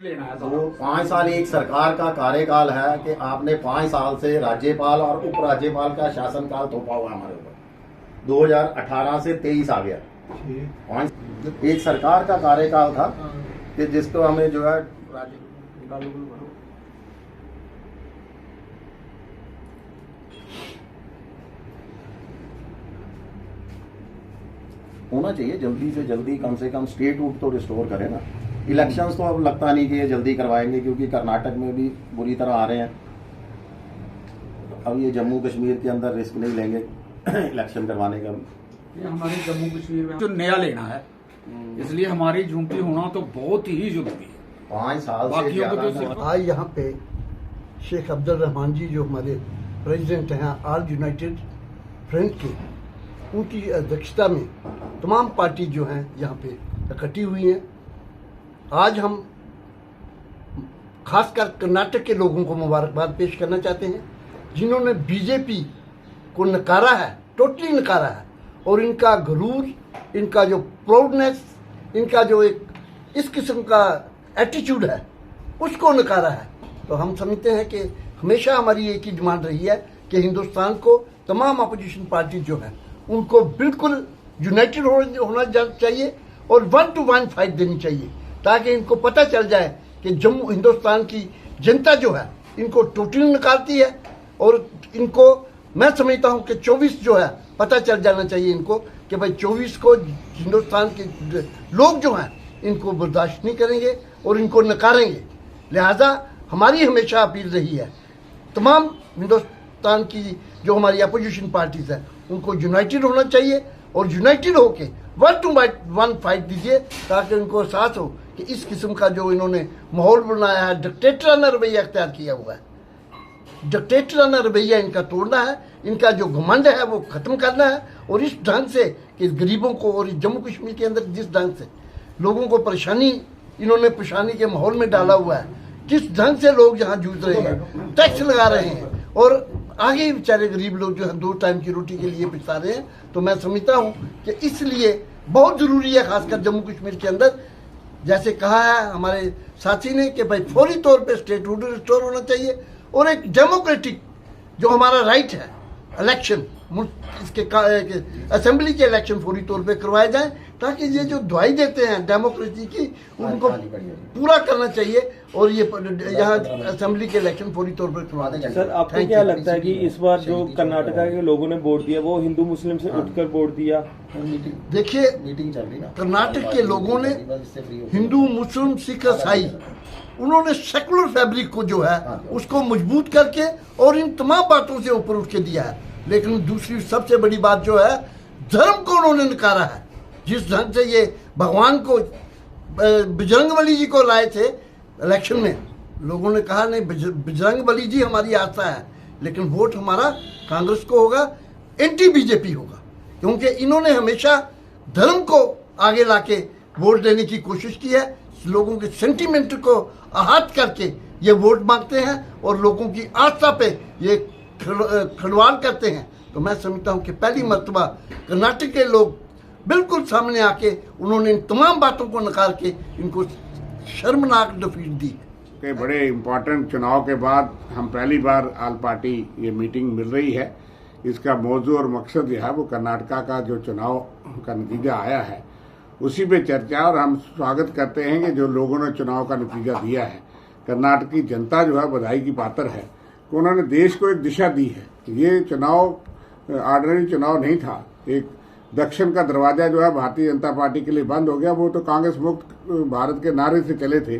वो 5 साल एक सरकार का कार्यकाल है कि आपने 5 साल से राज्यपाल और उपराज्यपाल का शासनकाल थोपा हुआ हमारे ऊपर। 2018 से 23 आ गया। एक सरकार का कार्यकाल था कि जिसको हमें जो है होना चाहिए जल्दी से जल्दी, कम से कम स्टेट रूट तो रिस्टोर करें ना। इलेक्शंस तो अब लगता नहीं कि ये जल्दी करवाएंगे, क्योंकि कर्नाटक में भी बुरी तरह आ रहे हैं। अब ये जम्मू कश्मीर के अंदर रिस्क नहीं लेंगे इलेक्शन करवाने का। ये हमारे जम्मू कश्मीर में जो नया लेना है, इसलिए हमारी झुमकी होना तो बहुत ही जरूरी है। 5 साल से बाकियों को ज्यादा तो आज यहाँ पे शेख अब्दुल रहमान जी जो हमारे प्रेसिडेंट हैं ऑल यूनाइटेड फ्रंट के, उनकी अध्यक्षता में तमाम पार्टी जो हैं यहाँ पे इकट्ठी हुई हैं। आज हम खासकर कर्नाटक के लोगों को मुबारकबाद पेश करना चाहते हैं, जिन्होंने बीजेपी को नकारा है, टोटली नकारा है, और इनका गरूर, इनका जो प्राउडनेस, इनका जो एक इस किस्म का एटीट्यूड है, उसको नकारा है। तो हम समझते हैं कि हमेशा हमारी एक ही डिमांड रही है कि हिंदुस्तान को तमाम अपोजिशन पार्टी जो है उनको बिल्कुल यूनाइटेड होना चाहिए और 1 to 1 फाइट देनी चाहिए, ताकि इनको पता चल जाए कि जम्मू हिंदुस्तान की जनता जो है इनको टोटली नकारती है। और इनको मैं समझता हूं कि 24 जो है पता चल जाना चाहिए इनको कि भाई 24 को हिंदुस्तान के लोग जो हैं इनको बर्दाश्त नहीं करेंगे और इनको नकारेंगे। लिहाजा हमारी हमेशा अपील रही है तमाम हिंदुस्तान की जो हमारी अपोजिशन पार्टीज हैं उनको यूनाइटेड होना चाहिए और यूनाइटेड होके 1 to 1 फाइट दीजिए, ताकि उनको एहसास हो कि इस किस्म का जो इन्होंने माहौल बनाया है, डिक्टेटराना रवैया अख्तियार किया हुआ है, डिक्टेटराना रवैया इनका तोड़ना है, इनका जो घमंड है वो खत्म करना है। और इस ढंग से कि गरीबों को और जम्मू कश्मीर के अंदर जिस ढंग से लोगों को इन्होंने परेशानी के माहौल में डाला हुआ है, जिस ढंग से लोग यहाँ जूझ रहे हैं, टैक्स लगा रहे हैं और आगे बेचारे गरीब लोग जो है 2 टाइम की रोटी के लिए पिछा रहे हैं। तो मैं समझता हूँ कि इसलिए बहुत ज़रूरी है, खासकर जम्मू कश्मीर के अंदर, जैसे कहा है हमारे साथी ने, कि भाई फौरी तौर पे स्टेट रूट रिस्टोर होना चाहिए और एक डेमोक्रेटिक जो हमारा राइट है इलेक्शन, इसके असेंबली के इलेक्शन फौरी तौर पे करवाए जाएं, ताकि ये जो दुआई देते हैं डेमोक्रेसी की उनको पूरा करना चाहिए और ये यहाँ असेंबली के इलेक्शन फौरी तौर पर करवा दें। सर, आपको क्या लगता है कि इस बार जो कर्नाटका के लोगों ने वोट दिया वो हिंदू मुस्लिम से उठकर वोट दिया? देखिए, कर्नाटक के लोगों ने हिंदू मुस्लिम सिख ईसाई, उन्होंने सेकुलर फैब्रिक को जो है उसको मजबूत करके और इन तमाम बातों से ऊपर उठ के दिया है। लेकिन दूसरी सबसे बड़ी बात जो है, धर्म को उन्होंने नकारा है। जिस ढंग से ये भगवान को बजरंगबली जी को लाए थे इलेक्शन में, लोगों ने कहा नहीं बजरंगबली जी हमारी आस्था है, लेकिन वोट हमारा कांग्रेस को होगा, एंटी बीजेपी होगा, क्योंकि इन्होंने हमेशा धर्म को आगे लाके वोट देने की कोशिश की है। लोगों के सेंटिमेंट को आहत करके ये वोट मांगते हैं और लोगों की आस्था पे ये खिलवाड़ करते हैं। तो मैं समझता हूँ कि पहली मर्तबा कर्नाटक के लोग बिल्कुल सामने आके उन्होंने इन तमाम बातों को नकार के इनको शर्मनाक डिफीट दी। के बड़े इम्पोर्टेंट चुनाव के बाद हम पहली बार ऑल पार्टी ये मीटिंग मिल रही है। इसका मौजू और मकसद जो है वो कर्नाटका का जो चुनाव का नतीजा आया है उसी पे चर्चा, और हम स्वागत करते हैं कि जो लोगों ने चुनाव का नतीजा दिया है, कर्नाटक की जनता जो है बधाई की पात्र है कि उन्होंने देश को एक दिशा दी है। ये चुनाव ऑर्डिनरी चुनाव नहीं था। एक दक्षिण का दरवाजा जो है भारतीय जनता पार्टी के लिए बंद हो गया। वो तो कांग्रेस मुक्त भारत के नारे से चले थे,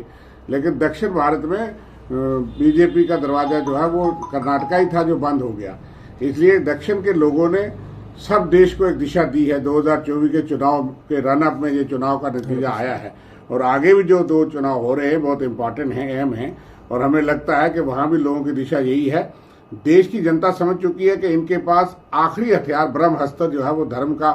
लेकिन दक्षिण भारत में बीजेपी का दरवाजा जो है वो कर्नाटका ही था जो बंद हो गया। इसलिए दक्षिण के लोगों ने सब देश को एक दिशा दी है। 2024 के चुनाव के रनअप में ये चुनाव का नतीजा आया है और आगे भी जो 2 चुनाव हो रहे हैं बहुत इंपॉर्टेंट हैं, अहम हैं, और हमें लगता है कि वहां भी लोगों की दिशा यही है। देश की जनता समझ चुकी है कि इनके पास आखिरी हथियार ब्रह्महस्त्र जो है वो धर्म का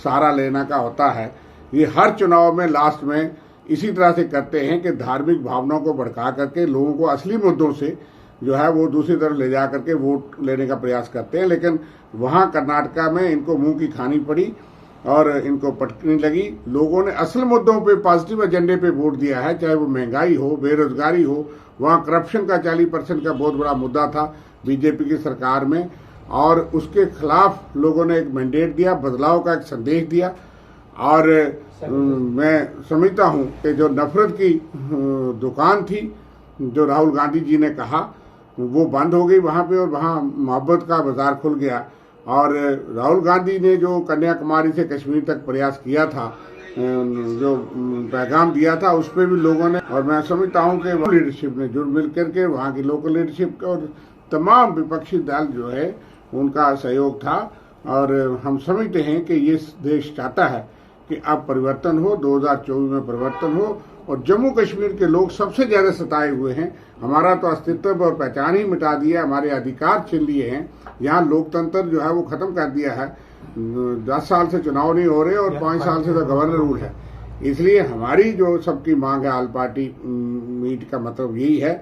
सहारा लेना का होता है। ये हर चुनाव में लास्ट में इसी तरह से करते हैं कि धार्मिक भावनाओं को भड़का करके लोगों को असली मुद्दों से जो है वो दूसरी तरफ ले जा करके वोट लेने का प्रयास करते हैं। लेकिन वहाँ कर्नाटका में इनको मुंह की खानी पड़ी और इनको पटकने लगी। लोगों ने असल मुद्दों पे, पॉजिटिव एजेंडे पे वोट दिया है, चाहे वो महंगाई हो, बेरोजगारी हो। वहाँ करप्शन का 40% का बहुत बड़ा मुद्दा था बीजेपी की सरकार में, और उसके खिलाफ लोगों ने एक मैंडेट दिया, बदलाव का एक संदेश दिया। और मैं समझता हूँ कि जो नफरत की दुकान थी, जो राहुल गांधी जी ने कहा, वो बंद हो गई वहाँ पे, और वहाँ मोहब्बत का बाजार खुल गया। और राहुल गांधी ने जो कन्याकुमारी से कश्मीर तक प्रयास किया था, जो पैगाम दिया था, उस पर भी लोगों ने, और मैं समझता हूँ कि लीडरशिप ने जुड़ मिल करके, वहाँ की लोकल लीडरशिप और तमाम विपक्षी दल जो है उनका सहयोग था। और हम समझते हैं कि ये देश चाहता है कि अब परिवर्तन हो, 2024 में परिवर्तन हो। और जम्मू कश्मीर के लोग सबसे ज्यादा सताए हुए हैं। हमारा तो अस्तित्व और पहचान ही मिटा दिया, हमारे अधिकार छीन लिए हैं। यहाँ लोकतंत्र जो है वो खत्म कर दिया है। 10 साल से चुनाव नहीं हो रहे और 5 साल से तो गवर्नर रूल है। इसलिए हमारी जो सबकी मांग है, ऑल पार्टी मीट का मतलब यही है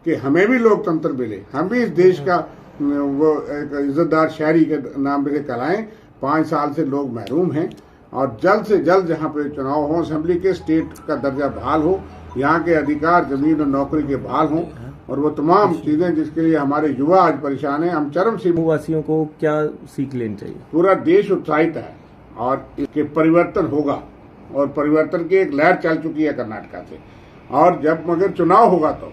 कि हमें भी लोकतंत्र मिले, हम भी इस देश का वो एक इज्जतदार शहरी के नाम पे कहलाएं। 5 साल से लोग महरूम हैं, और जल्द से जल्द जहाँ पे चुनाव हो, असेंबली के, स्टेट का दर्जा बहाल हो, यहाँ के अधिकार जमीन और नौकरी के बहाल हों, और वो तमाम चीजें जिसके लिए हमारे युवा आज परेशान हैं। हम चरम सीमा वासियों को क्या सीख लेनी चाहिए? पूरा देश उत्साहित है और इसके परिवर्तन होगा, और परिवर्तन की एक लहर चल चुकी है कर्नाटका से। और जब मगर चुनाव होगा तो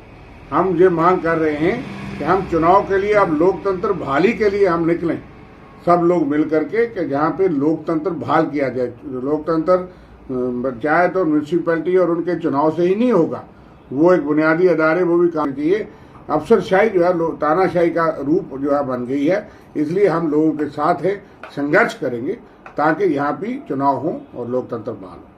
हम ये मांग कर रहे हैं कि हम चुनाव के लिए, अब लोकतंत्र बहाली के लिए हम निकलें, सब लोग मिल करके, कि जहाँ पे लोकतंत्र बहाल किया जाए। लोकतंत्र चाहे तो म्यूनसिपैलिटी और उनके चुनाव से ही नहीं होगा, वो एक बुनियादी अदारे वो भी काम चाहिए। अफसरशाही जो है, तानाशाही का रूप जो है बन गई है। इसलिए हम लोगों के साथ है, संघर्ष करेंगे ताकि यहाँ भी चुनाव हो और लोकतंत्र बहाल हो।